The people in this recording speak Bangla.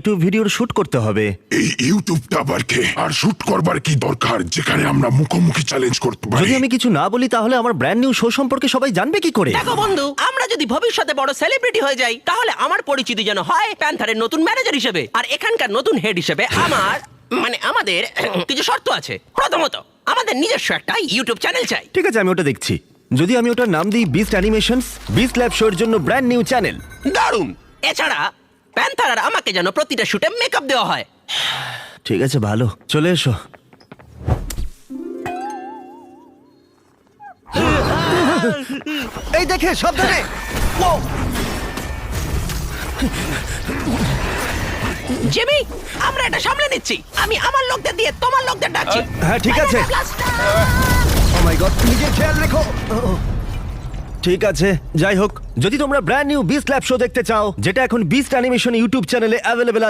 ইউটিউব ভিডিওর শুট করতে হবে। এই ইউটিউবটা আবার কে? আর শুট করবার কি দরকার যেখানে আমরা মুখোমুখি চ্যালেঞ্জ করতে পারি? যদি আমি কিছু না বলি তাহলে আমার ব্র্যান্ড নিউ শো সম্পর্কে সবাই জানবে কি করে? দেখো বন্ধু, আমরা যদি ভবিষ্যতে বড় সেলিব্রিটি হয়ে যাই তাহলে আমার পরিচিতি যেন হয় প্যান্থারের নতুন ম্যানেজার হিসেবে, আর এখানকার নতুন হেড হিসেবে আমাদের কিছু শর্ত আছে। প্রথমত, আমাদের নিজস্ব একটা ইউটিউব চ্যানেল চাই। ঠিক আছে, আমি ওটা দেখছি। যদি আমি ওটার নাম দিই বিস্ট অ্যানিমেশনস, বিস্ট ল্যাব শোর জন্য ব্র্যান্ড নিউ চ্যানেল। দারুণ। এছাড়া প্যান্থার আর আমাকে যেন প্রতিটা শুটে মেকআপ দেওয়া হয়। ঠিক আছে, ভালো, চলে এসো। এই দেখে সাবধানে। জিমি, আমরা এটা সামলে নিচ্ছি। আমি আমার লোকদের দিয়ে তোমার লোকদের ডাকছি। হ্যাঁ, ঠিক আছে। ও মাই গড, নিজের খেয়াল রেখো। ঠিক আছে, যাই হোক, যদি তোমরা brand new beast lab show দেখতে চাও, যেটা এখন বিস্ট অ্যানিমেশন ইউটিউব চ্যানেলে অ্যাভেলেবেল